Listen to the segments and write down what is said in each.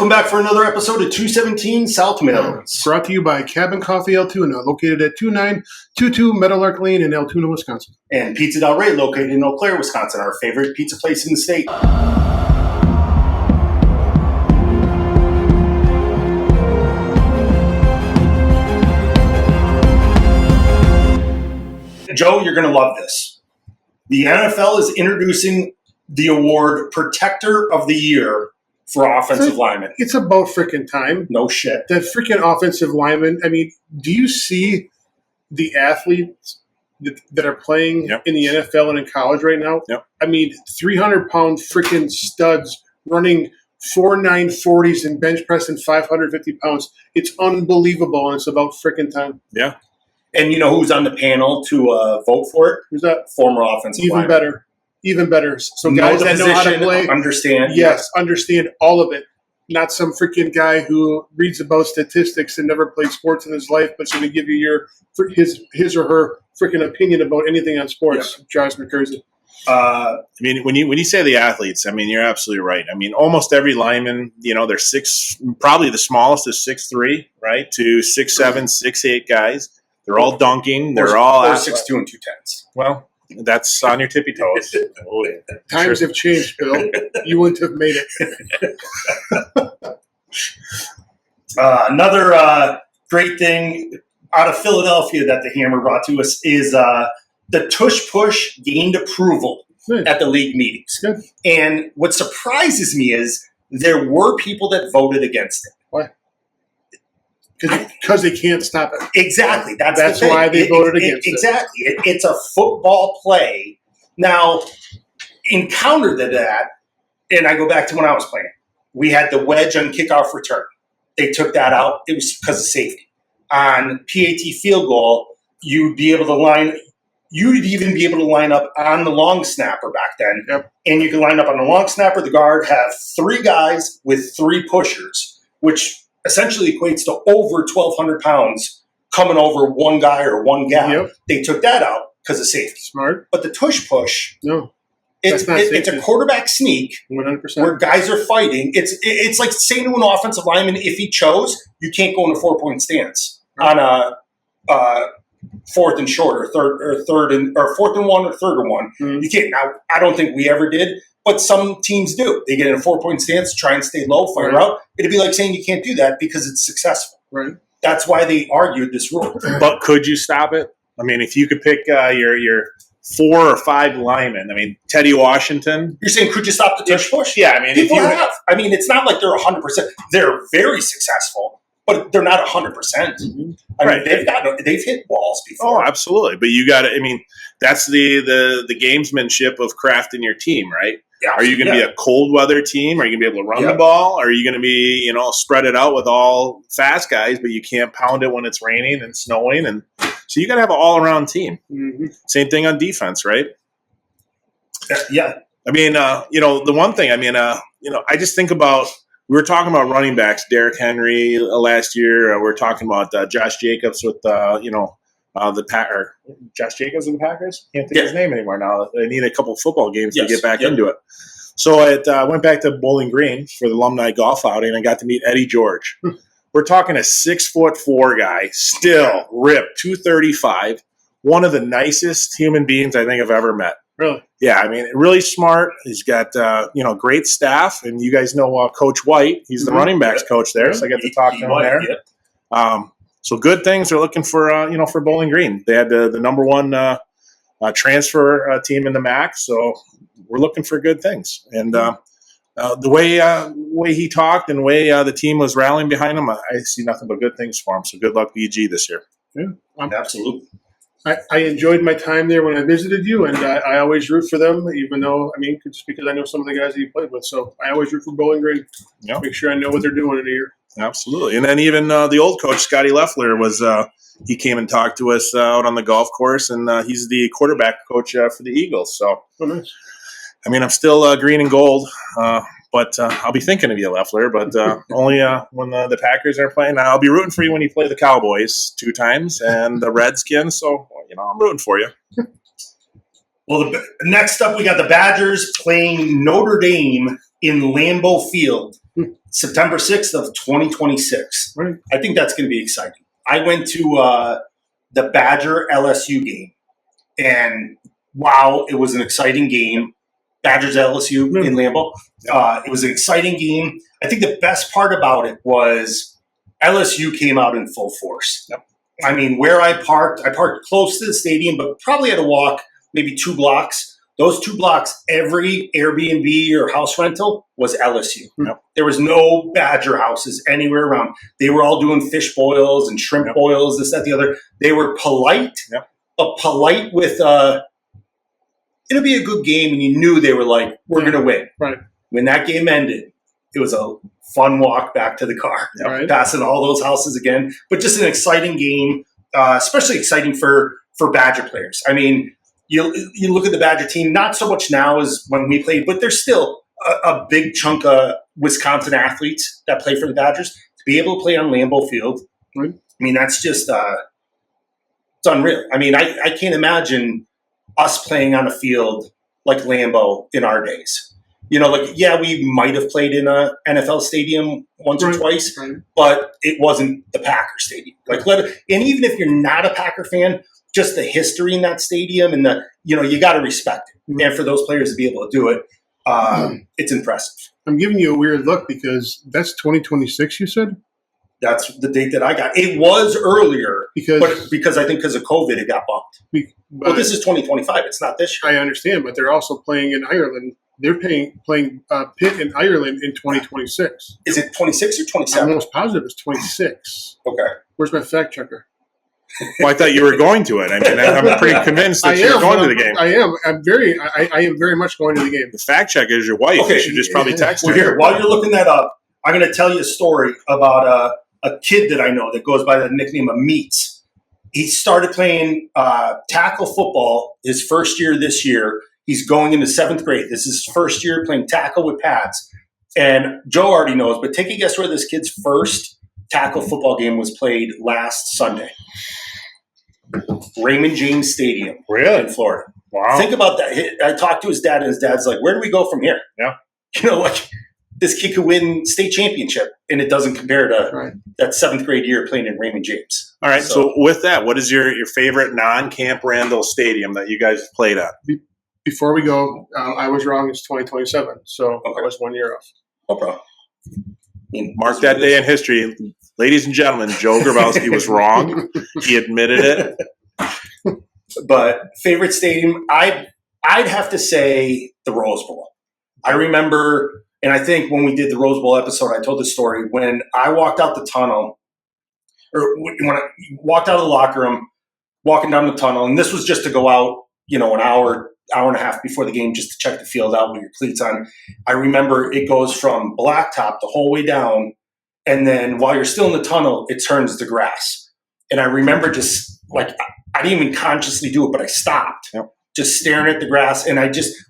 Welcome back for another episode of 217 South Mills. Brought to you by Cabin Coffee Altoona, located at 2922 Meadowlark Lane in Altoona, Wisconsin. And Pizza Del Rey, located in Eau Claire, Wisconsin, our favorite pizza place in the state. Joe, you're going to love this. The NFL is introducing the award Protector of the Year for offensive linemen. It's about freaking time. No shit. That freaking offensive lineman. I mean, do you see the athletes that are playing in the NFL and in college right now? Yep. I mean, 300-pound freaking studs running 4.940s and bench pressing 550 pounds. It's unbelievable, and it's about freaking time. Yeah. And you know who's on the panel to vote for it? Who's that? Former offensive lineman. Better. Even better. So guys that know how to play. Understand. Yes, understand all of it. Not some freaking guy who reads about statistics and never played sports in his life, but going to give you his or her freaking opinion about anything on sports. Yeah. Drives me crazy. I mean, when you say the athletes, I mean, you're absolutely right. I mean, almost every lineman, they're probably the smallest is 6'3", right, to 6'7", 6'8" guys. They're all dunking. They're all 6'2" and 2 tenths. Well, that's on your tippy toes. Times have changed, Bill. You wouldn't have made it. Another great thing out of Philadelphia that the Hammer brought to us is the Tush push gained approval at the league meetings. Good. And what surprises me is there were people that voted against it. Why? Because they can't stop it. Exactly. That's why they voted against it. Exactly. It's a football play. Now, in counter to that, and I go back to when I was playing, we had the wedge on kickoff return. They took that out. It was because of safety. On PAT field goal, you'd even be able to line up on the long snapper back then. Yep. And you can line up on the long snapper, the guard, have 3 guys with 3 pushers, which essentially equates to over 1,200 pounds coming over one guy or one gal. Yep. They took that out because of safety. Smart. But the tush push, no, it's a quarterback sneak 100%. where guys are fighting. It's like saying to an offensive lineman, if he chose, you can't go in a 4-point stance on a fourth and short or fourth and 1 or third and 1. Mm-hmm. You can't. Now, I don't think we ever did. But some teams do. They get in a 4-point stance, try and stay low, fire out. It'd be like saying you can't do that because it's successful. Right. That's why they argued this rule. But could you stop it? I mean, if you could pick your 4 or 5 linemen, I mean, Teddy Washington. You're saying could you stop the tush push? Yeah, I mean, people have. I mean, it's not like they're 100%. They're very successful, but they're not 100%. Mm-hmm. I mean, they've hit walls before. Oh, absolutely. But you got to. I mean, that's the gamesmanship of crafting your team, right? Yeah, are you going to be a cold weather team? Are you going to be able to run the ball? Are you going to be, spread it out with all fast guys, but you can't pound it when it's raining and snowing? And so you got to have an all around team. Mm-hmm. Same thing on defense, right? Yeah. I mean, the one thing, I just think about, we were talking about running backs, Derrick Henry last year. We were talking about Josh Jacobs with, Josh Jacobs and the Packers? Can't think of his name anymore now. They need a couple football games to get back into it. So I went back to Bowling Green for the alumni golf outing, and I got to meet Eddie George. We're talking a 6'4" guy, still ripped, 235, one of the nicest human beings I think I've ever met. Really? Yeah, I mean, really smart. He's got, great staff, and you guys know Coach White. He's the running backs coach there, so I got to talk to him there. Yeah. So good things they're looking for, for Bowling Green. They had the number 1 transfer team in the MAC, so we're looking for good things. And the way he talked and the way the team was rallying behind him, I see nothing but good things for him. So good luck, BG, this year. Yeah, absolutely. I enjoyed my time there when I visited you, and I always root for them, even though, just because I know some of the guys that you played with. So I always root for Bowling Green. Yep. Make sure I know what they're doing in a year. Absolutely. And then even the old coach, Scotty Leffler, he came and talked to us out on the golf course, and he's the quarterback coach for the Eagles. So, nice. I mean, I'm still green and gold, but I'll be thinking of you, Leffler, but only when the Packers are playing. I'll be rooting for you when you play the Cowboys 2 times and the Redskins. So, I'm rooting for you. Well, next up, we got the Badgers playing Notre Dame in Lambeau Field. September 6th of 2026. Right. I think that's going to be exciting. I went to the Badger LSU game, and wow, it was an exciting game. Badgers LSU in Lambeau. It was an exciting game. I think the best part about it was LSU came out in full force. Yep. I mean, where I parked close to the stadium, but probably had to walk maybe 2 blocks. Those 2 blocks, every Airbnb or house rental was LSU. Yep. There was no Badger houses anywhere around. They were all doing fish boils and shrimp boils, this, that, the other. They were polite, but polite with it'll be a good game, and you knew they were like, we're going to win. Right. When that game ended, it was a fun walk back to the car, passing all those houses again. But just an exciting game, especially exciting for Badger players. I mean, you look at the Badger team, not so much now as when we played, but there's still a big chunk of Wisconsin athletes that play for the Badgers. To be able to play on Lambeau Field, I mean, that's just it's unreal. I mean, I can't imagine us playing on a field like Lambeau in our days. You know, like, yeah, we might have played in a NFL stadium once or twice, but it wasn't the Packer stadium. Like, and even if you're not a Packer fan, just the history in that stadium and you got to respect it. And for those players to be able to do it, it's impressive. I'm giving you a weird look because that's 2026, you said? That's the date that I got. It was earlier because I think because of COVID, it got bumped. Well, this is 2025. It's not this year. I understand, but they're also playing in Ireland. They're playing Pitt in Ireland in 2026. Is it 26 or 27? I'm almost positive it's 26. Okay. Where's my fact checker? Well, I thought you were going to it. I mean, I'm pretty convinced that you're going to the game. I am. I am very much going to the game. The fact checker is your wife. Okay. You should just probably text her. Here, while you're looking that up, I'm going to tell you a story about a kid that I know that goes by the nickname of Meats. He started playing tackle football his first year this year. He's going into 7th grade. This is his first year playing tackle with pads. And Joe already knows, but take a guess where this kid's first tackle football game was played last Sunday. Raymond James Stadium in Florida. Wow. Think about that. I talked to his dad, and his dad's like, where do we go from here? Yeah. You know, like, this kid could win state championship, and it doesn't compare to that 7th grade year playing in Raymond James. All right, so with that, what is your favorite non-Camp Randall stadium that you guys have played at? Before we go, I was wrong. It's 2027, so I was 1 year off. No problem. Mark that day in history. Ladies and gentlemen, Joe Grabowski was wrong. He admitted it. But favorite stadium, I'd have to say the Rose Bowl. I remember, and I think when we did the Rose Bowl episode, I told the story when I walked out the tunnel, or when I walked out of the locker room, walking down the tunnel, and this was just to go out, an hour and a half before the game just to check the field out with your cleats on. I remember it goes from blacktop the whole way down, and then while you're still in the tunnel, it turns to grass. And I remember just, like, I didn't even consciously do it, but I stopped. Yep. Just staring at the grass. And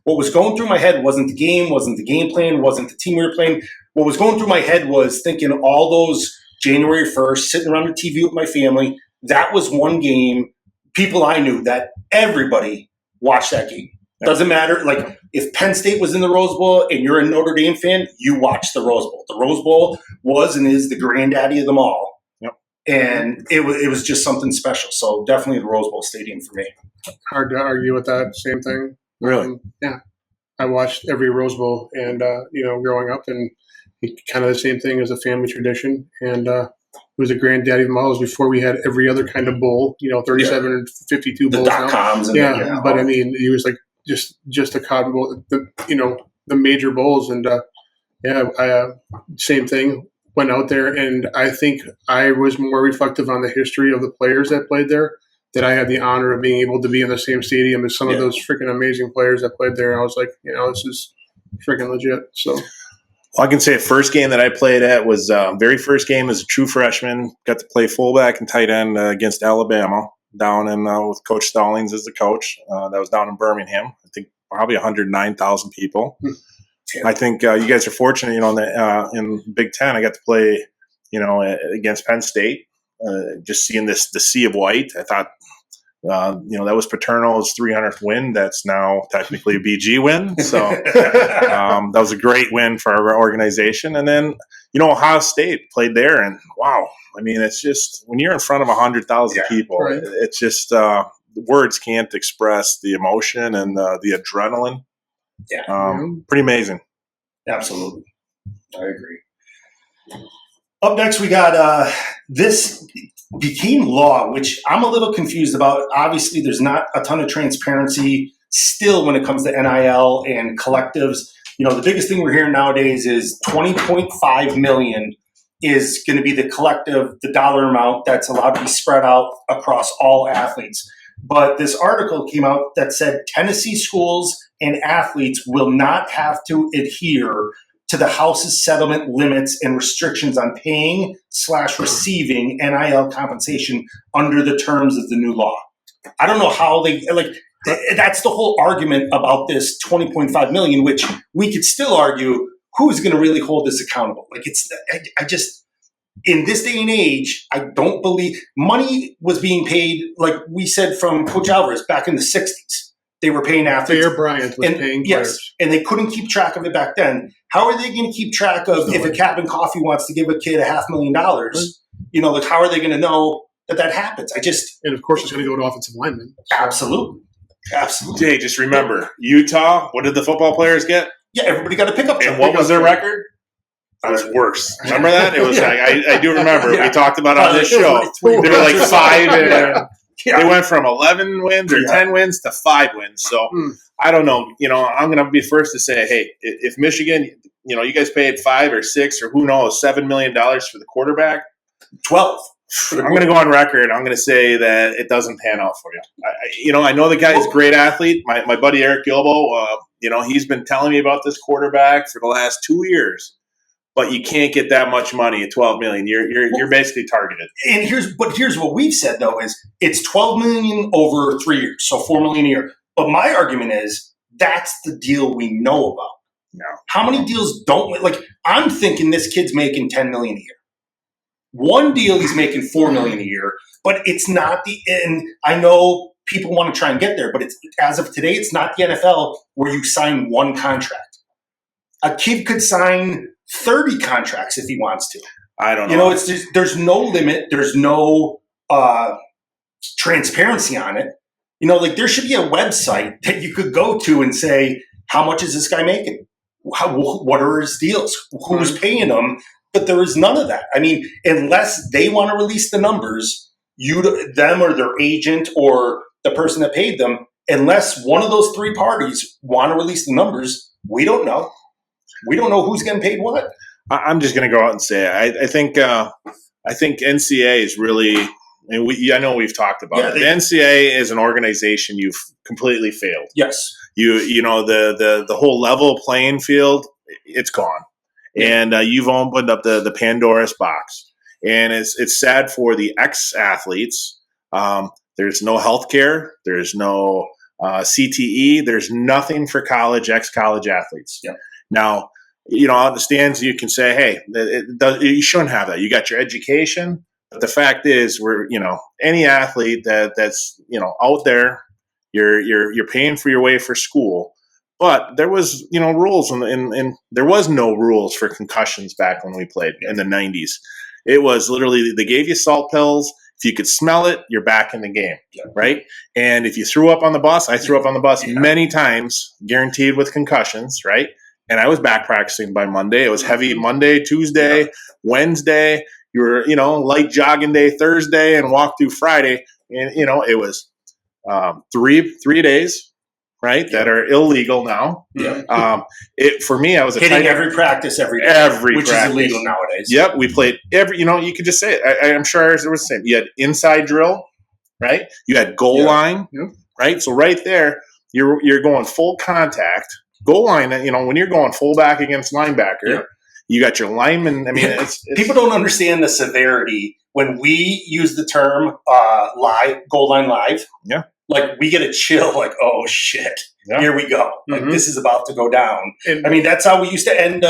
what was going through my head wasn't the game, wasn't the game plan, wasn't the team we were playing. What was going through my head was thinking all those January 1st, sitting around the TV with my family. That was one game, people I knew that everybody watched that game. Yep. Doesn't matter. Like, if Penn State was in the Rose Bowl and you're a Notre Dame fan, you watched the Rose Bowl. The Rose Bowl was and is the granddaddy of them all. Yep. And it was just something special. So definitely the Rose Bowl stadium for me. Hard to argue with that. Same thing. Really? Yeah. I watched every Rose Bowl and, growing up, and kind of the same thing as a family tradition. And it was a granddaddy of them all. It was before we had every other kind of bowl, 37 and 52 bowls. The .coms. And but I mean, it was like just a cotton bowl, the major bowls. And, same thing. Went out there, and I think I was more reflective on the history of the players that played there, that I had the honor of being able to be in the same stadium as some of those freaking amazing players that played there. And I was like, this is freaking legit. So, well, I can say the first game that I played at was very first game as a true freshman. Got to play fullback and tight end against Alabama down in with Coach Stallings as the coach. That was down in Birmingham. I think probably 109,000 people. I think you guys are fortunate, in Big Ten. I got to play, against Penn State. Just seeing the sea of white, I thought, that was Paterno's 300th win. That's now technically a BG win. So that was a great win for our organization. And then, Ohio State played there, and wow, I mean, it's just when you're in front of 100,000 people, right. it's just words can't express the emotion and the adrenaline. Pretty amazing. Absolutely, I agree. Up next, we got this became law, which I'm a little confused about. Obviously, there's not a ton of transparency still when it comes to NIL and collectives. The biggest thing we're hearing nowadays is $20.5 million is going to be the collective, the dollar amount that's allowed to be spread out across all athletes. But this article came out that said Tennessee schools and athletes will not have to adhere to the House's settlement limits and restrictions on paying/receiving NIL compensation under the terms of the new law. I don't know how they that's the whole argument about this $20.5 million, which we could still argue who's going to really hold this accountable. I just, in this day and age, I don't believe money was being paid, like we said from Coach Alvarez back in the 60s. They were paying athletes. Bear Bryant was paying players. Yes, and they couldn't keep track of it back then. How are they going to keep track of if a Captain Coffee wants to give a kid $500,000? How are they going to know that happens? And of course, it's going to go to offensive linemen. Absolutely. Jay, just remember, Utah, what did the football players get? Yeah, everybody got a pickup truck. And what was their record? It was worse. Remember that? It was I do remember. Yeah. We talked about it on this show. They were like 5 and they went from 11 wins or 10 wins to 5 wins. So I don't know. I'm going to be first to say, hey, if Michigan, you guys paid 5 or 6 or who knows, $7 million for the quarterback, 12. I'm going to go on record. I'm going to say that it doesn't pan out for you. I know the guy's a great athlete. My buddy Eric Gilbo, he's been telling me about this quarterback for the last 2 years. But you can't get that much money at $12 million. You're basically targeted. And here's what we've said though is it's $12 million over 3 years, so $4 million a year. But my argument is that's the deal we know about. No. How many deals don't I'm thinking this kid's making $10 million a year. One deal he's making $4 million a year, but it's not and I know people want to try and get there, but it's as of today, it's not the NFL where you sign one contract. A kid could sign 30 contracts if he wants to. I don't know. It's just there's no limit. There's no transparency on it. There should be a website that you could go to and say, how much is this guy making? What are his deals? Who's paying him? But there is none of that. I mean, unless they want to release the numbers, them or their agent or the person that paid them, unless one of those 3 parties want to release the numbers, we don't know. We don't know who's getting paid what. I'm just going to go out and say it. I think NCAA is really. I know we've talked about it. The NCAA is an organization you've completely failed. Yes. The whole level playing field, it's gone, and you've opened up the Pandora's box, and it's sad for the ex-athletes. There's no health care. There's no CTE. There's nothing for ex-college athletes. Yeah. Now, on the stands, you can say, hey, you shouldn't have that. You got your education. But the fact is, any athlete that's out there, you're paying for your way for school. But there was, rules, and there was no rules for concussions back when we played in the 90s. It was literally, they gave you salt pills. If you could smell it, you're back in the game, right? And if you threw up on the bus, I threw up on the bus many times, guaranteed with concussions, right? And I was back practicing by Monday. It was heavy Monday, Tuesday, Wednesday. You were, light jogging day Thursday and walk through Friday. And, it was 3 days, right, that are illegal now. Yeah. For me, I was hitting every practice every day, which is illegal nowadays. Yep. We played you could just say it. I'm sure ours was the same. You had inside drill, right? You had goal line, right? So right there, you're going full contact. Goal line, when you're going fullback against linebacker, you got your lineman. I mean, it's people don't understand the severity when we use the term goal line live. Yeah. Like we get a chill, like, oh shit, here we go. Like this is about to go down. And, that's how we used to end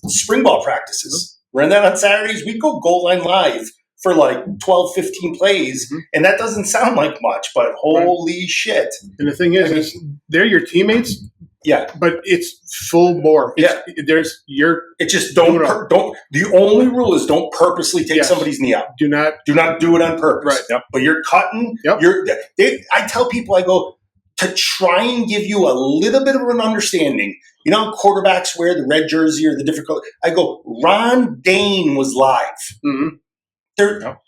spring ball practices. Ran that on Saturdays. We'd go goal line live for like 12, 15 plays. And that doesn't sound like much, but holy shit. And the thing is they're your teammates. Yeah. But it's full bore. It's just don't. The only rule is don't purposely take somebody's knee out. Do not do it on purpose. Right. Yep. But you're cutting. Yep. I tell people, I go, to try and give you a little bit of an understanding. You know, quarterbacks wear the red jersey or the different color. I go, Ron Dane was live. Mm-hmm.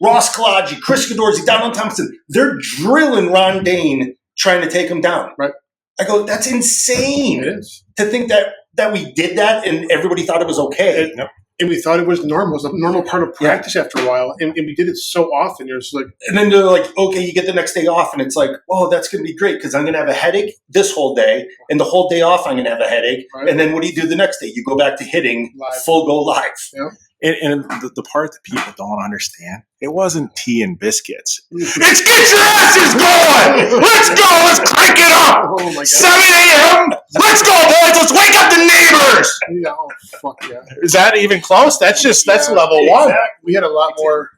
Ross Kalagi, Chris Godorsky, Donald Thompson. They're drilling Ron Dane, trying to take him down. Right. I go, that's insane. It is. To think that we did that and everybody thought it was okay. And we thought it was normal. It was a normal part of practice after a while. And we did it so often. It was like, and then they're like, okay, you get the next day off. And it's like, oh, that's going to be great because I'm going to have a headache this whole day. And the whole day off, I'm going to have a headache. Right. And then what do you do the next day? You go back to hitting full go live. Yeah. And the part that people don't understand, it wasn't tea and biscuits. It's get your asses going! Let's go! Let's crank it up! Oh my God. 7 a.m. Let's go, boys! Let's wake up the neighbors! Yeah, oh, fuck yeah. Is that even close? That's level one. We had a lot more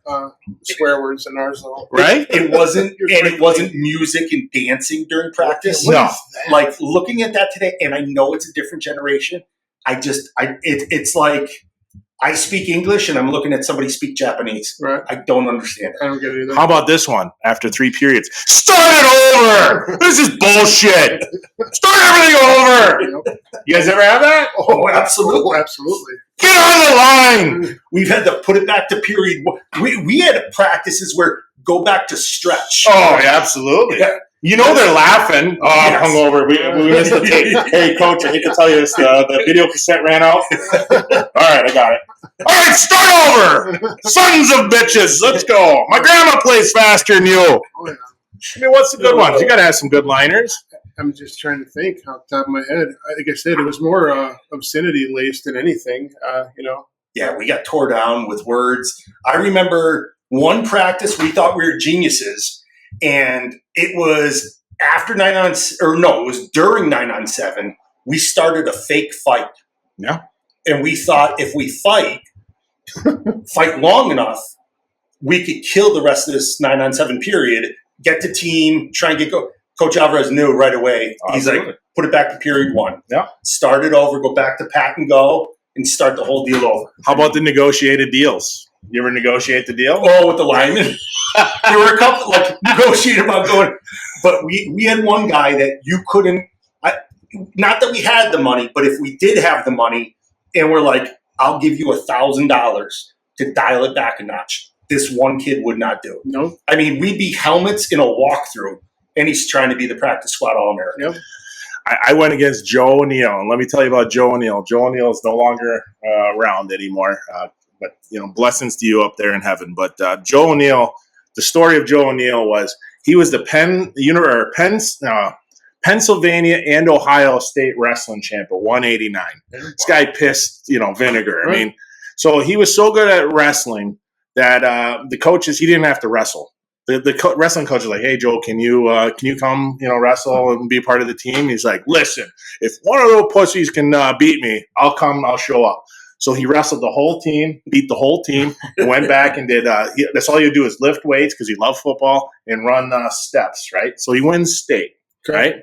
swear words in ours, though. Right? It wasn't music and dancing during practice. No. Like looking at that today, and I know it's a different generation. It's like I speak English and I'm looking at somebody speak Japanese. Right. I don't understand it. I don't get it either. How about this one? After 3 periods, start it over. This is bullshit. Start everything over. Yep. You guys ever have that? Oh, absolutely. Oh, absolutely. Get on the line. We've had to put it back to period. We had practices where go back to stretch. Oh, yeah, absolutely. Yeah. You know they're laughing. Oh, I'm hungover. We missed the tape. Hey, coach, I hate to tell you this. The video cassette ran out. All right, I got it. All right, start over. Sons of bitches. Let's go. My grandma plays faster than you. Oh, yeah. I mean, what's the good ones? You got to have some good liners. I'm just trying to think off the top of my head. Like I said, it was more obscenity laced than anything, Yeah, we got tore down with words. I remember one practice, we thought we were geniuses. And it was after it was during 9-on-7. We started a fake fight. Yeah. And we thought if we fight long enough, we could kill the rest of this 9-on-7 period, get the team, try and get go. Coach Alvarez knew right away. He's like, put it back to period 1. Yeah. Start it over, go back to pat and go, and start the whole deal over. How about the negotiated deals? You ever negotiate the deal? Oh, with the linemen? There were a couple negotiated about going, but we had one guy that you couldn't. Not that we had the money, but if we did have the money, and we're like, I'll give you $1,000 to dial it back a notch. This one kid would not do it. No. I mean, we'd be helmets in a walkthrough, and he's trying to be the practice squad All-American. Yep. I went against Joe O'Neill, and let me tell you about Joe O'Neill. Joe O'Neill is no longer around anymore. But blessings to you up there in heaven. But Joe O'Neill, the story of Joe O'Neill was he was the Pennsylvania and Ohio State wrestling champ at 189. This guy pissed vinegar. Right. I mean, so he was so good at wrestling that the coaches, he didn't have to wrestle. The wrestling coach was like, "Hey Joe, can you come wrestle and be a part of the team?" He's like, "Listen, if one of those pussies can beat me, I'll come. I'll show up." So he wrestled the whole team, beat the whole team, and went back and did that's all you do is lift weights because he loved football and run steps, right? So he wins state, right?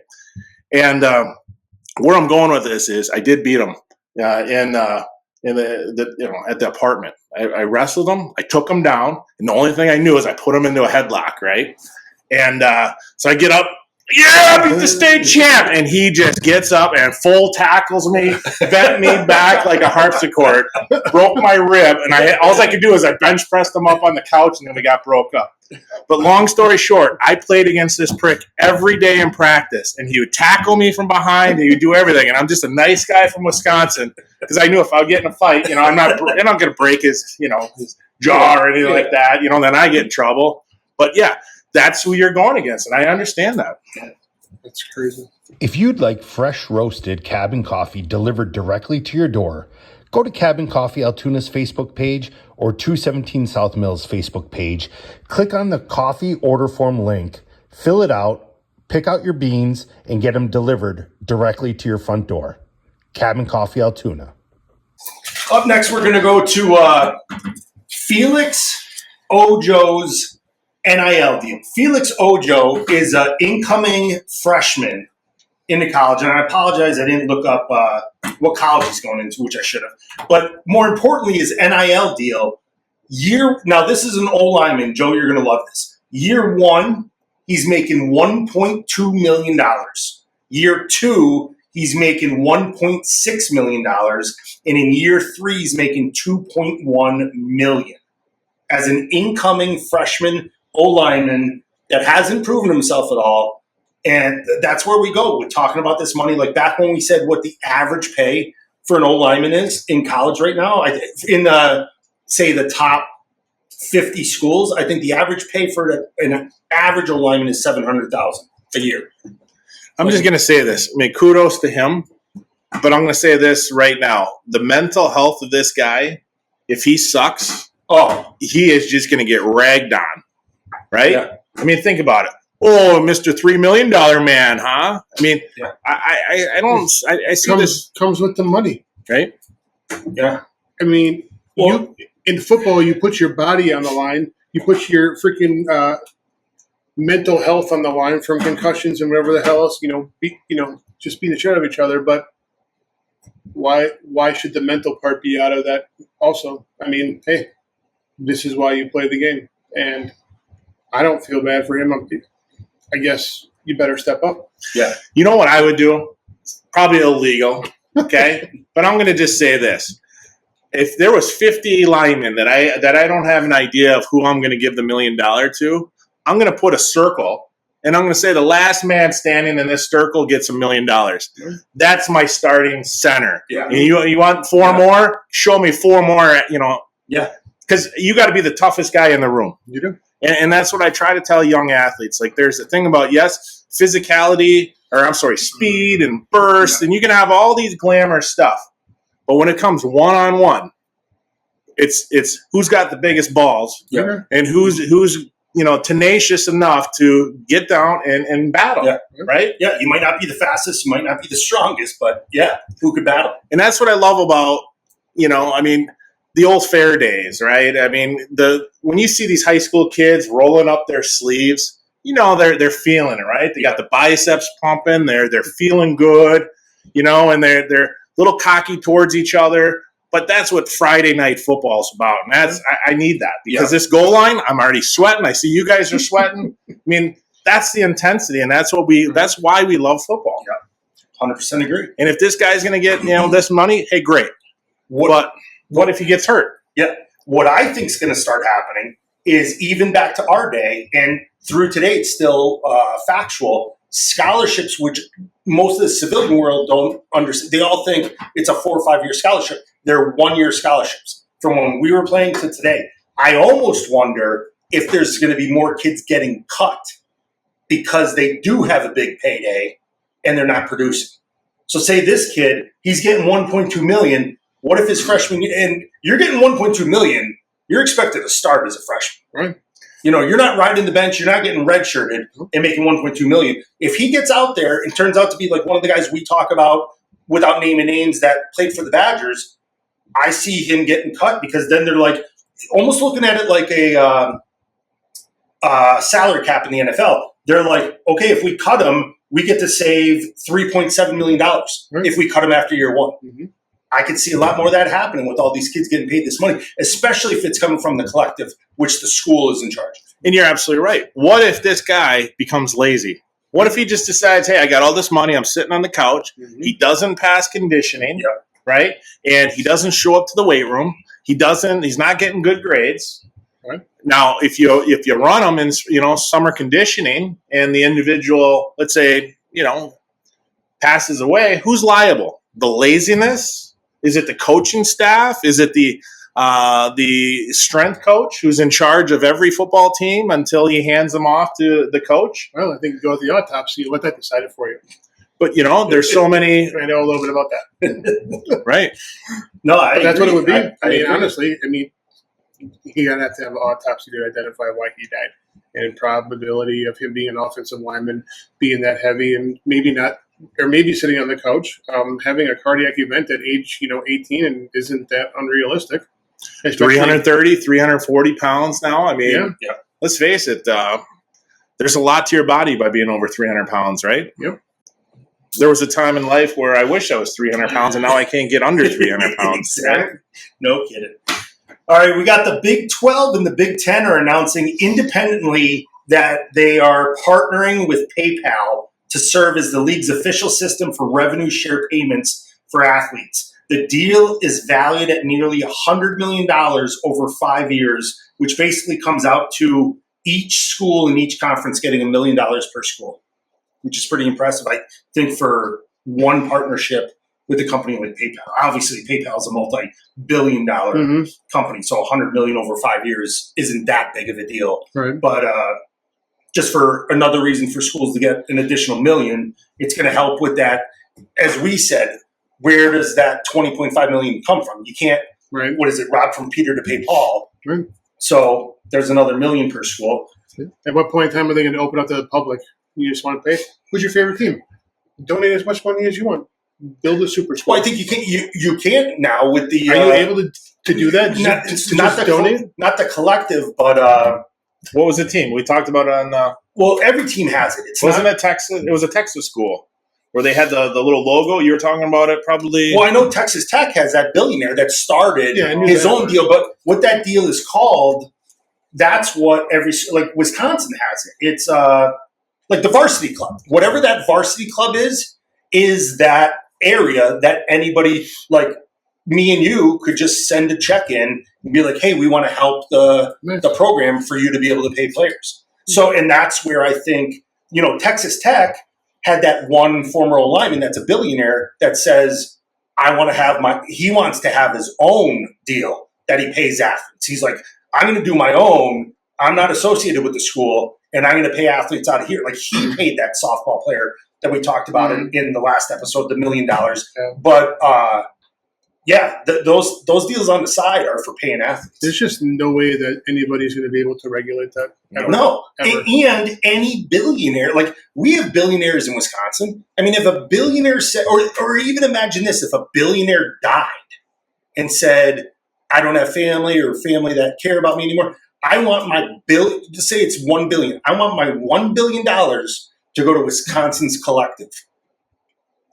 And where I'm going with this is I did beat him in the at the apartment. I wrestled him, I took him down, and the only thing I knew is I put him into a headlock, right? And so I get up, beat the state champ, and he just gets up and full tackles me, bent me back like a harpsichord, broke my rib, and all I could do is I bench pressed him up on the couch, and then we got broke up. But long story short, I played against this prick every day in practice, and he would tackle me from behind, and he would do everything. And I'm just a nice guy from Wisconsin because I knew if I would get in a fight, I'm not going to break his jaw or anything like that. Then I get in trouble. But yeah, that's who you're going against, and I understand that. That's crazy. If you'd like fresh roasted cabin coffee delivered directly to your door, go to Cabin Coffee Altoona's Facebook page or 217 South Mills Facebook page. Click on the coffee order form link, fill it out, pick out your beans, and get them delivered directly to your front door. Cabin Coffee Altoona. Up next, we're going to go to Felix Ojo's NIL deal. Felix Ojo is an incoming freshman into college, and I apologize I didn't look up what college he's going into, which I should have. But more importantly, his NIL deal. Now this is an O-Lineman, Joe. You're going to love this. Year 1, he's making $1.2 million. Year 2, he's making $1.6 million, and in year 3, he's making $2.1 million as an incoming freshman O-Lineman that hasn't proven himself at all. And that's where we go with talking about this money. Like back when we said what the average pay for an O-Lineman is in college right now, say the top 50 schools, I think the average pay for an average O-Lineman is $700,000 a year. I'm just going to say this. I mean, kudos to him, but I'm going to say this right now. The mental health of this guy, if he sucks, he is just going to get ragged on, right? Yeah. I mean, think about it. Oh, Mr. $3 million man, huh? I mean, yeah. I see this. Comes with the money. Right? Yeah. I mean, in football, you put your body on the line. You put your freaking mental health on the line from concussions and whatever the hell else, just being the shit out of each other. But why should the mental part be out of that also? I mean, hey, this is why you play the game. And I don't feel bad for him. I guess you better step up. Yeah. You know what I would do? Probably illegal, okay? But I'm going to just say this. If there was 50 linemen that I don't have an idea of who I'm going to give the $1 million to, I'm going to put a circle, and I'm going to say the last man standing in this circle gets $1 million. That's my starting center. Yeah. And you want 4 more? Show me 4 more, Yeah. Because you got to be the toughest guy in the room. You do. And that's what I try to tell young athletes. Like, there's a thing about, physicality, speed and burst, and you can have all these glamour stuff. But when it comes one-on-one, it's who's got the biggest balls and who's tenacious enough to get down and battle, right? Yeah, you might not be the fastest, you might not be the strongest, but who could battle? And that's what I love about, the old fair days, right? I mean, when you see these high school kids rolling up their sleeves, they're feeling it, right? They got the biceps pumping, they're feeling good, and they're a little cocky towards each other. But that's what Friday night football is about. And I need that because this goal line, I'm already sweating. I see you guys are sweating. I mean, that's the intensity, and that's why we love football. Yeah, 100% agree. And if this guy's going to get this money, hey, great. But what if he gets hurt? Yeah. What I think is going to start happening is even back to our day and through today, it's still factual. Scholarships, which most of the civilian world don't understand. They all think it's a 4 or 5 year scholarship. They're 1-year scholarships from when we were playing to today. I almost wonder if there's going to be more kids getting cut because they do have a big payday and they're not producing. So say this kid, he's getting $1.2 million. What if his freshman, and you're getting $1.2 million, you're expected to start as a freshman. Right. You're not riding the bench. You're not getting redshirted and making $1.2 million. If he gets out there and turns out to be like one of the guys we talk about without naming names that played for the Badgers, I see him getting cut because then they're like almost looking at it like a salary cap in the NFL. They're like, okay, if we cut him, we get to save $3.7 million if we cut him after year 1. Mm-hmm. I could see a lot more of that happening with all these kids getting paid this money, especially if it's coming from the collective, which the school is in charge of. And you're absolutely right. What if this guy becomes lazy? What if he just decides, hey, I got all this money, I'm sitting on the couch. Mm-hmm. He doesn't pass conditioning, right? And he doesn't show up to the weight room. He's not getting good grades. Right. Now, if you run him in summer conditioning and the individual, let's say, passes away, who's liable? The laziness? Is it the coaching staff? Is it the strength coach who's in charge of every football team until he hands them off to the coach? Well, I think you go with the autopsy and let that decide it for you. But, there's so many. I know a little bit about that. Right. No, that's what it would be. I mean, honestly, you're going to have an autopsy to identify why he died. And probability of him being an offensive lineman, being that heavy and maybe not, or maybe sitting on the couch, having a cardiac event at age, 18 and isn't that unrealistic. 330, 340 pounds now. I mean, let's face it. There's a lot to your body by being over 300 pounds, right? Yep. there was a time in life where I wish I was 300 pounds, and now I can't get under 300 pounds. Exactly. No kidding. All right, we got the Big 12 and the Big 10 are announcing independently that they are partnering with PayPal to serve as the league's official system for revenue share payments for athletes. The deal is valued at nearly $100 million over 5 years, which basically comes out to each school in each conference getting $1 million per school, which is pretty impressive, I think, for one partnership with a company like PayPal. Obviously, PayPal is a multi-billion-dollar company, so $100 million over 5 years isn't that big of a deal. Right. But just for another reason for schools to get an additional $1 million, it's going to help with that. As we said, where does that $20.5 million come from? You can't. Right. What is it? Rob from Peter to pay Paul. Right. So there's another $1 million per school. At what point in time are they going to open up to the public? You just want to pay? Who's your favorite team? Donate as much money as you want. Build a super school. Well, I think you can. You can't now with the. Are you able to do that? Not the collective, but what was the team we talked about on? Well, every team has it. Wasn't it Texas? It was a Texas school where they had the little logo. You were talking about it, probably. Well, I know Texas Tech has that billionaire that started his own deal, but what that deal is called, that's what like Wisconsin has it. It's like the varsity club. Whatever that varsity club is that area that anybody like me and you could just send a check in and be like, hey, we want to help the program for you to be able to pay players. So, and that's where I think, Texas Tech had that one former O-Lineman that's a billionaire that says, he wants to have his own deal that he pays athletes. He's like, I'm going to do my own. I'm not associated with the school, and I'm going to pay athletes out of here. Like he paid that softball player that we talked about in the last episode, the $1 million. Yeah. But those deals on the side are for paying athletes. There's just no way that anybody's going to be able to regulate that. No. And any billionaire, like we have billionaires in Wisconsin. I mean, if a billionaire said, or even imagine this, if a billionaire died and said, I don't have family or family that care about me anymore. I want my to say it's $1 billion. I want my $1 billion to go to Wisconsin's collective.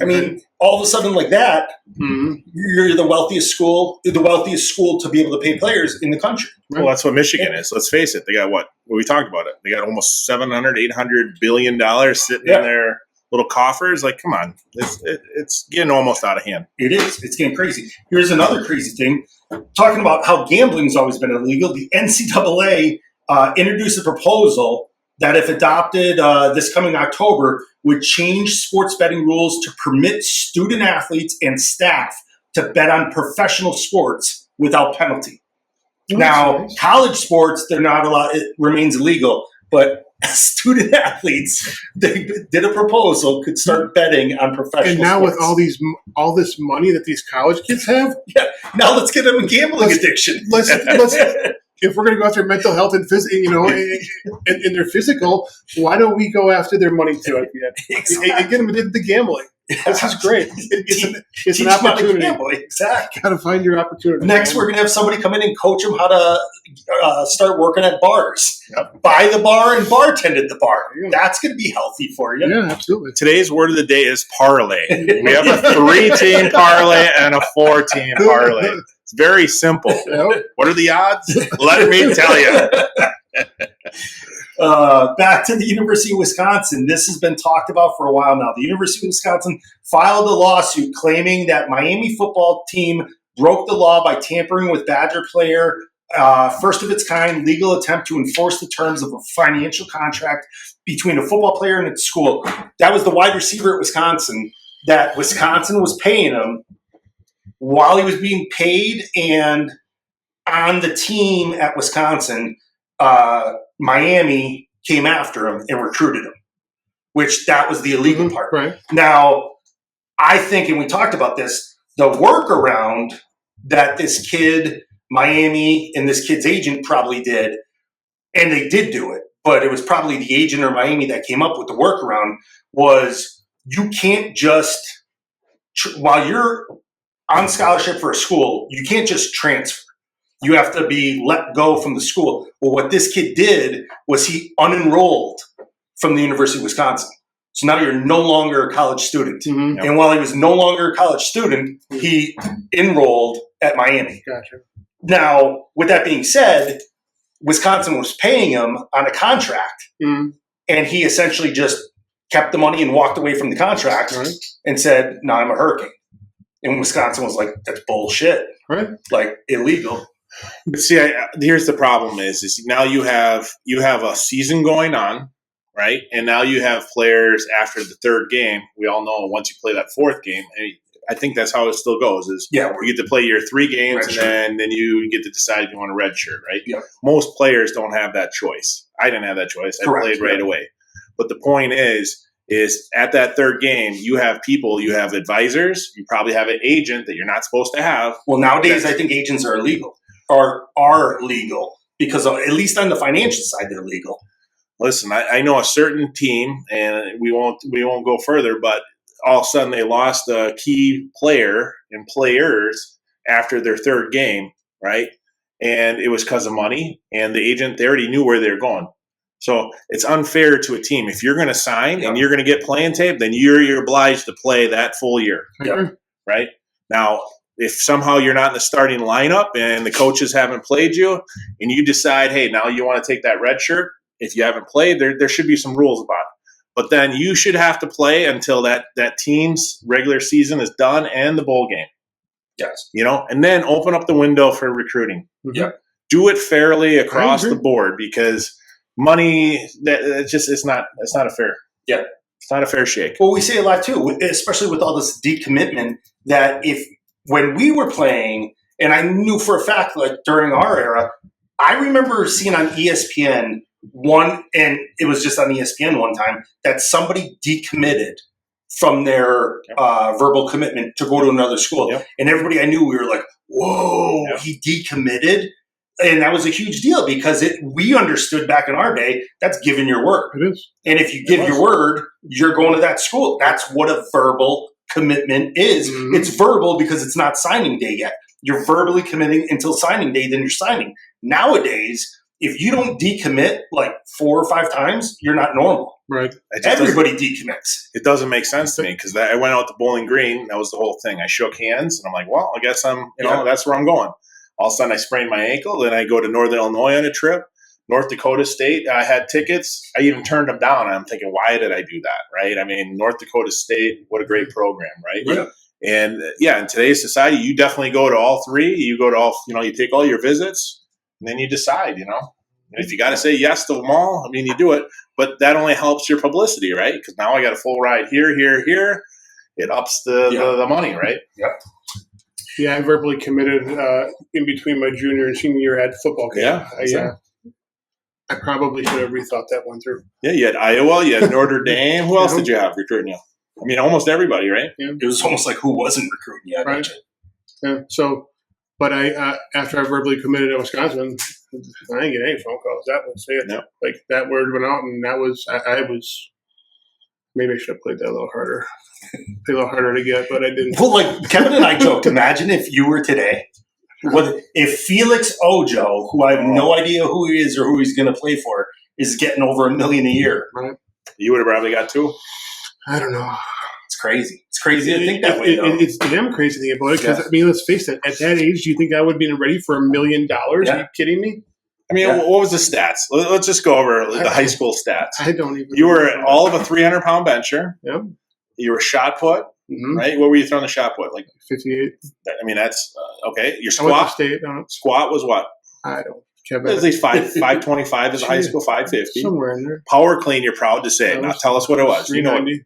I mean, all of a sudden like that, you're the wealthiest school to be able to pay players in the country. Well, that's what Michigan is. Let's face it. They got what? Well, we talked about it. They got almost $700, $800 billion sitting in their little coffers. Like, come on. It's getting almost out of hand. It is. It's getting crazy. Here's another crazy thing. Talking about how gambling's always been illegal, the NCAA introduced a proposal that, if adopted this coming October, would change sports betting rules to permit student athletes and staff to bet on professional sports without penalty. Now, college sports, they're not allowed. It remains illegal, but student athletes, they did a proposal, could start betting on professional sports. And now with all this money that these college kids have, now let's get them a gambling addiction. Let's if we're going to go after mental health and and their physical, why don't we go after their money too? Exactly. And get them into the gambling. This is great. It's an opportunity. Exactly. Got to find your opportunity. Next, we're going to have somebody come in and coach them how to start working at bars. Buy the bar and bartend at the bar. That's going to be healthy for you. Yeah, absolutely. Today's word of the day is parlay. We have a 3-team parlay and a 4-team parlay. It's very simple. What are the odds? Let me tell you. Back to the University of Wisconsin. This has been talked about for a while now. The University of Wisconsin filed a lawsuit claiming that Miami football team broke the law by tampering with Badger player, first of its kind legal attempt to enforce the terms of a financial contract between a football player and its school. That was the wide receiver at Wisconsin that Wisconsin was paying him while he was being paid, and on the team at Wisconsin, Miami came after him and recruited him, which that was the illegal part. Right. Now, I think, and we talked about this, the workaround that this kid, Miami, and this kid's agent probably did, and they did do it, but it was probably the agent or Miami that came up with the workaround, was you can't just, while you're on scholarship for a school, you can't just transfer. You have to be let go from the school. Well, what this kid did was he unenrolled from the University of Wisconsin. So now you're no longer a college student. Mm-hmm. And while he was no longer a college student, he enrolled at Miami. Gotcha. Now, with that being said, Wisconsin was paying him on a contract, and he essentially just kept the money and walked away from the contract and said, "No, I'm a Hurricane." And Wisconsin was like, "That's bullshit, like illegal." But see, here's the problem: is now you have a season going on, right? And now you have players after the third game. We all know once you play that fourth game, I think that's how it still goes. Is you get to play your 3 games, and then you get to decide if you want a red shirt, right? Yeah. Most players don't have that choice. I didn't have that choice. I played right away. But the point is at that third game, you have people, you have advisors, you probably have an agent that you're not supposed to have. Well, nowadays I think agents are illegal, or are legal, because at least on the financial side they're legal. Listen, I know a certain team, and we won't go further, but all of a sudden they lost a key player and players after their third game, right? And it was because of money, and the agent, they already knew where they were going. So it's unfair to a team. If you're going to sign and you're going to get playing tape, then you're obliged to play that full year, right? Now, if somehow you're not in the starting lineup and the coaches haven't played you, and you decide, hey, now you want to take that red shirt, if you haven't played, there should be some rules about it. But then you should have to play until that team's regular season is done and the bowl game. Yes. And then open up the window for recruiting. Yep. Do it fairly across the board, because money, it's not a fair. Yeah. It's not a fair shake. Well, we say a lot too, especially with all this decommitment, that when we were playing, and I knew for a fact, like during our era, I remember seeing on ESPN and it was just on ESPN one time, that somebody decommitted from their verbal commitment to go to another school. Yep. And everybody I knew, we were like, whoa, he decommitted? And that was a huge deal, because we understood back in our day, that's giving your word. It is. And if you give your word, you're going to that school. That's what a verbal commitment is. Mm-hmm. It's verbal because it's not signing day yet. You're verbally committing until signing day, then you're signing. Nowadays, if you don't decommit like 4 or 5 times, you're not normal. Right. Everybody decommits. It doesn't make sense to me, because I went out to Bowling Green. That was the whole thing. I shook hands, and I'm like, well, I guess that's where I'm going. All of a sudden, I sprained my ankle. Then I go to Northern Illinois on a trip. North Dakota State, I had tickets. I even turned them down. I'm thinking, why did I do that, right? I mean, North Dakota State, what a great program, right? Yeah. And, in today's society, you definitely go to all 3. You go to all, you take all your visits, and then you decide, And if you got to say yes to them all, you do it. But that only helps your publicity, right? Because now I got a full ride here. It ups the money, right? Yep. Yeah, I verbally committed in between my junior and senior year at football camp. I probably should have rethought that one through. Yeah, you had Iowa, you had Notre Dame. Who else did you have recruiting you? Almost everybody, right? Yeah. It was almost like who wasn't recruiting you. Right. Yeah. So, but I after I verbally committed at Wisconsin, I didn't get any phone calls. That was it. No. Like that word went out, and that was I was. Maybe I should have played that a little harder. A little harder to get, but I didn't. Well, like Kevin and I joked, imagine if you were today, if Felix Ojo, who I have no idea who he is or who he's going to play for, is getting over $1 million a year. Right. You would have probably got 2. I don't know. It's crazy. It's crazy to think that way, though. It's damn crazy to think about it, because, let's face it, at that age, do you think I would be ready for $1 million? Are you kidding me? What was the stats? Let's just go over the high school stats. I don't even. You were all of a 300-pound bencher. Yep. You were shot put, right? What were you throwing the shot put? Like 58. That's okay. Your squat. Squat was what? I don't. Kevin. At least 525 is a high school, 550. Somewhere in there. Power clean, you're proud to say. Now tell us what it was. 390.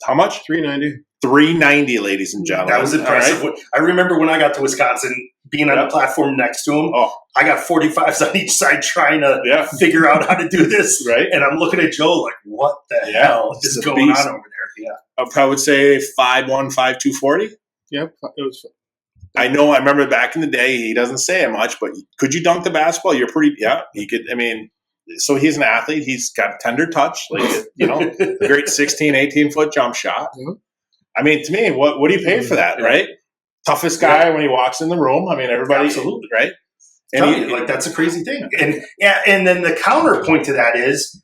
How much? 390. 390, ladies and gentlemen. That was impressive. Right. I remember when I got to Wisconsin, being on the platform next to him. Oh, I got 45s on each side trying to figure out how to do this. Right. And I'm looking at Joe like, what the hell is going on over there? Yeah. I would say 5'1", 5'2", 240. Yep. It was fun. I know. I remember back in the day, he doesn't say it much, but could you dunk the basketball? You're pretty, he could. So he's an athlete. He's got a tender touch, like, a great 16, 18-foot jump shot. Mm-hmm. To me, what do you pay for that, right? Toughest guy when he walks in the room. Everybody, absolutely, right? And that's a crazy thing. And then the counterpoint to that is,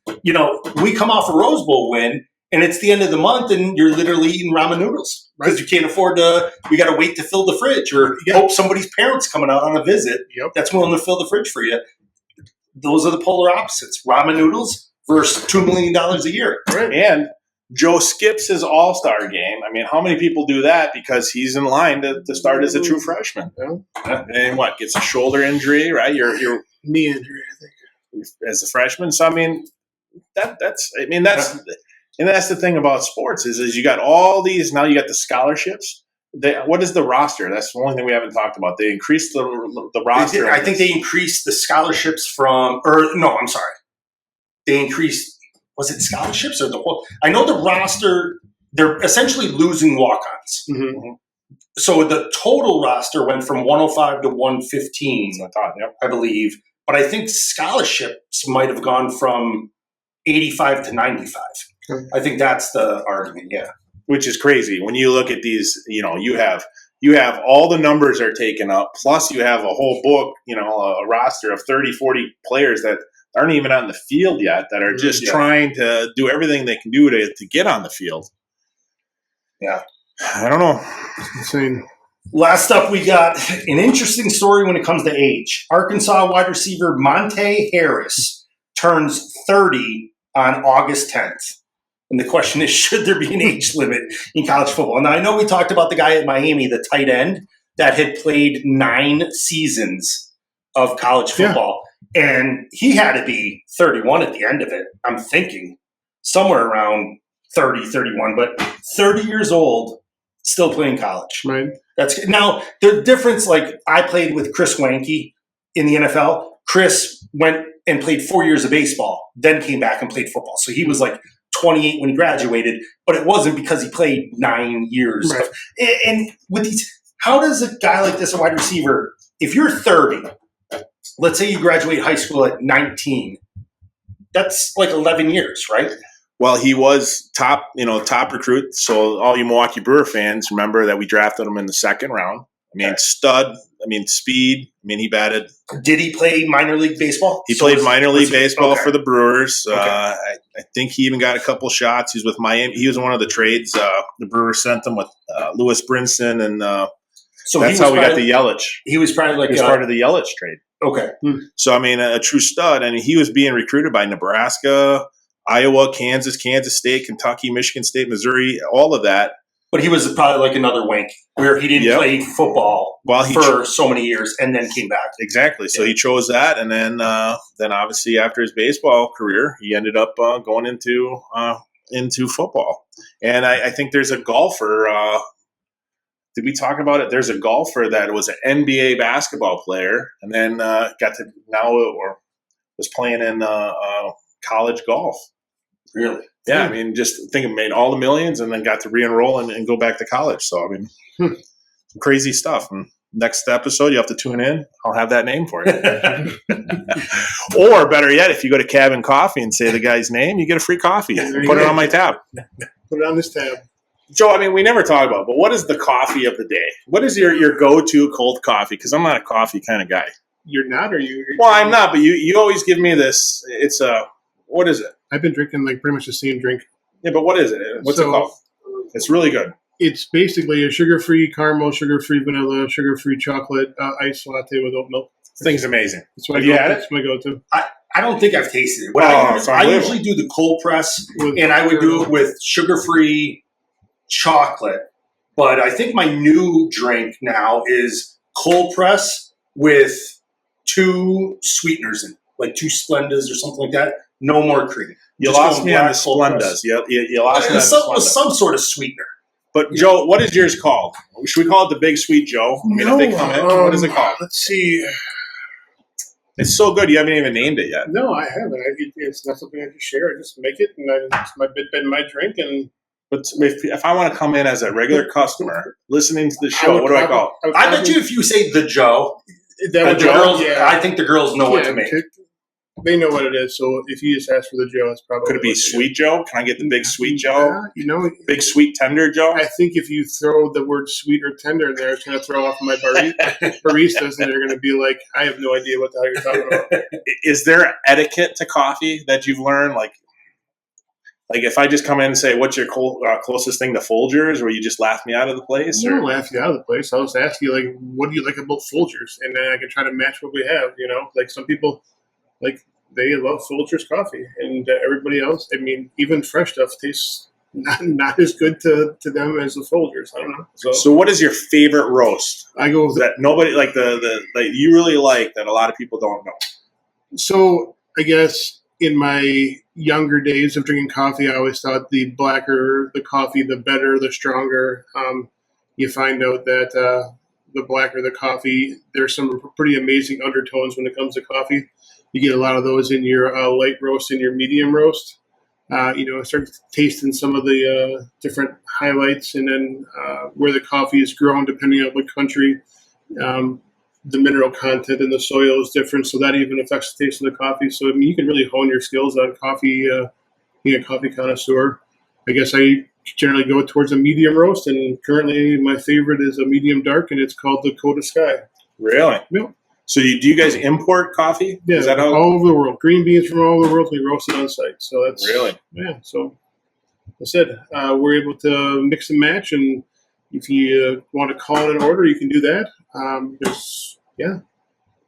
we come off a Rose Bowl win, and it's the end of the month, and you're literally eating ramen noodles because you can't afford to. You got to wait to fill the fridge, or hope somebody's parents coming out on a visit that's willing to fill the fridge for you. Those are the polar opposites: ramen noodles versus $2 million a year. Right. And Joe skips his all-star game. I mean, how many people do that because he's in line to start as a true freshman? And what, gets a shoulder injury, right? Your knee injury, I think, as a freshman. So I mean, that's the thing about sports is you got all these. Now you got the scholarships. What is the roster? That's the only thing we haven't talked about. They increased the roster. I think they increased the scholarships they increased. Was it scholarships or the whole? I know the roster, they're essentially losing walk-ons. Mm-hmm. So the total roster went from 105 to 115, I believe. But I think scholarships might have gone from 85 to 95. Okay. I think that's the argument, Which is crazy. When you look at these, you have all the numbers are taken up, plus you have a whole book, a roster of 30, 40 players that aren't even on the field yet, that are just trying to do everything they can do to get on the field. Yeah. I don't know. It's insane. Last up, we got an interesting story when it comes to age. Arkansas wide receiver Monte Harris turns 30 on August 10th. And the question is, should there be an age limit in college football? Now, I know we talked about the guy at Miami, the tight end, that had played 9 seasons of college football. And he had to be 31 at the end of it. I'm thinking somewhere around 30, 31, but 30 years old, still playing college. Right. That's now the difference. Like, I played with Chris Wanke in the NFL. Chris went and played 4 years of baseball, then came back and played football. So he was like 28 when he graduated, but it wasn't because he played 9 years. Right. And with these, how does a guy like this, a wide receiver, if you're 30, let's say you graduate high school at 19, that's like 11 years, right? Well, he was top recruit. So all you Milwaukee Brewer fans remember that we drafted him in the second round. I mean, stud. I mean, speed. I mean, he batted. Did he play minor league baseball? He played minor league baseball for the Brewers. Okay. I think he even got a couple shots. He was with Miami. He was one of the trades. The Brewers sent him with Lewis Brinson, and so that's how we got the Yelich. He was probably like part of the Yelich trade. Okay. So, I mean, a true stud. And he was being recruited by Nebraska, Iowa, Kansas State, Kentucky, Michigan State, Missouri, all of that. But he was probably like another Wank, where he didn't play football for so many years and then came back. Exactly. So he chose that. And then obviously after his baseball career, he ended up going into football. And I think there's a golfer did we talk about it? There's a golfer that was an NBA basketball player and then was playing in college golf. Really? Yeah, I mean, just think it made all the millions and then got to re-enroll and go back to college. So, I mean, crazy stuff. And next episode, you have to tune in. I'll have that name for you. Or better yet, if you go to Cabin Coffee and say the guy's name, you get a free coffee. Put it on my tab. Put it on this tab. Joe, I mean, we never talk about it, but what is the coffee of the day? What is your go-to cold coffee? Because I'm not a coffee kind of guy. You're not, or you? Well, I'm not, but you always give me this. It's what is it? I've been drinking like pretty much the same drink. Yeah, but what is it? What's it called? It's really good. It's basically a sugar-free caramel, sugar-free vanilla, sugar-free chocolate iced latte with oat milk. This thing's amazing. Have you had it? That's my go-to. I don't think I've tasted it. I usually do the cold press, and I would do it with sugar-free chocolate. But I think my new drink now is cold press with 2 sweeteners in it, like 2 Splendas or something like that. No more cream. You lost me on the Splendas. You lost me on the Splendas. Some sort of sweetener. But, Joe, what is yours called? Should we call it the Big Sweet Joe? I mean, if they come in, what is it called? Let's see. It's so good. You haven't even named it yet. No, I haven't. It's not something I just share. I just make it, and it's been my drink. And but if I want to come in as a regular customer listening to the show, what do I call it? I bet you if you say the Joe, I think the girls know what to make. They know what it is, so if you just ask for the Joe, it's probably. Could it be Sweet Joe? Can I get the Big Sweet Joe? Big Sweet Tender Joe? I think if you throw the word sweet or tender in there, it's going to throw off my baristas, and they're going to be like, I have no idea what the hell you're talking about. Is there etiquette to coffee that you've learned? Like Like if I just come in and say, what's your closest thing to Folgers, or you just laugh me out of the place? I don't laugh you out of the place. I'll just ask you, like, what do you like about Folgers? And then I can try to match what we have, you know? Like some people, like, they love Folgers coffee. And everybody else, I mean, even fresh stuff tastes not as good to them as the Folgers. I don't know. So what is your favorite roast? I go with that nobody, like the you really like that a lot of people don't know. So I guess in my younger days of drinking coffee, I always thought the blacker the coffee, the better, the stronger. You find out that the blacker the coffee, there's some pretty amazing undertones when it comes to coffee. You get a lot of those in your light roast and your medium roast. Start tasting some of the different highlights, and then where the coffee is grown, depending on what country. The mineral content in the soil is different, so that even affects the taste of the coffee. So I mean, you can really hone your skills on coffee, being a coffee connoisseur. I guess I generally go towards a medium roast, and currently my favorite is a medium dark, and it's called Dakota Sky. Really? Yep. So do you guys import coffee? Yeah, is that all over the world. Green beans from all over the world. We roast it on site. So that's really, yeah. So I said we're able to mix and match, and if you want to call it an order, you can do that.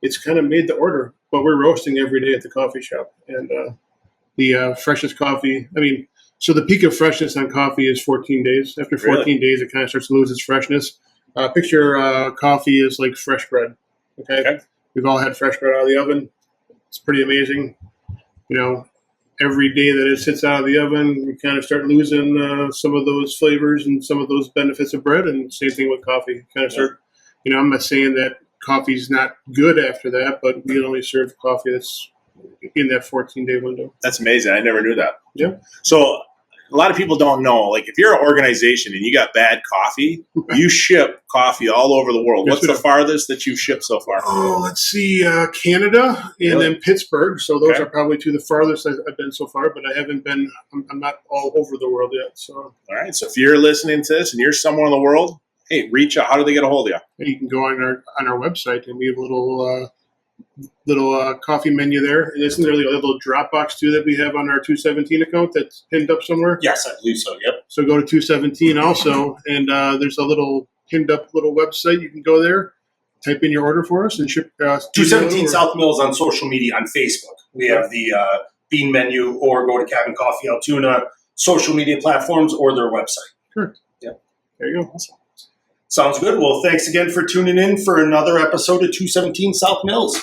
It's kind of made to order, but we're roasting every day at the coffee shop, and the freshest coffee. I mean, so the peak of freshness on coffee is 14 days. After 14 days, it kind of starts to lose its freshness. Picture coffee is like fresh bread. Okay, we've all had fresh bread out of the oven. It's pretty amazing. You know, every day that it sits out of the oven, we kind of start losing some of those flavors and some of those benefits of bread. And same thing with coffee. Kind of start. I'm not saying that coffee's not good after that, but we only serve coffee that's in that 14-day window. That's amazing. I never knew that. Yeah. So a lot of people don't know, like if you're an organization and you got bad coffee, you ship coffee all over the world. Yes, What's the farthest that you've shipped so far? Oh, let's see, Canada and then Pittsburgh. So those are probably two of the farthest I've been so far, but I haven't been, I'm not all over the world yet. So. All right. So if you're listening to this and you're somewhere in the world, hey, reach out. How do they get a hold of you? You can go on our website, and we have a little coffee menu there. And isn't there a little Dropbox too that we have on our 217 account that's pinned up somewhere? Yes, I believe so. Yep. So go to 217 also, and there's a little pinned up little website. You can go there, type in your order for us, and ship. 217 South Mills on social media on Facebook. We have the bean menu, or go to Cabin Coffee Altoona social media platforms or their website. Correct. Yeah. There you go. Awesome. Sounds good. Well, thanks again for tuning in for another episode of 217 South Mills.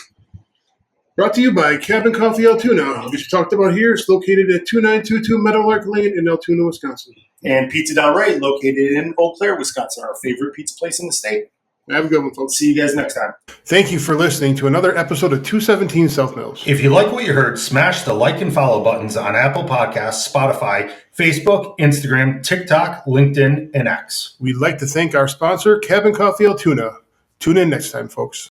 Brought to you by Cabin Coffee Altoona. Which we talked about here is located at 2922 Meadowlark Lane in Altoona, Wisconsin. And Pizza Down Right, located in Eau Claire, Wisconsin, our favorite pizza place in the state. Have a good one, folks. See you guys next time. Thank you for listening to another episode of 217 South Mills. If you like what you heard, smash the like and follow buttons on Apple Podcasts, Spotify, Facebook, Instagram, TikTok, LinkedIn, and X. We'd like to thank our sponsor, Cabin Coffee Altoona. Tune in next time, folks.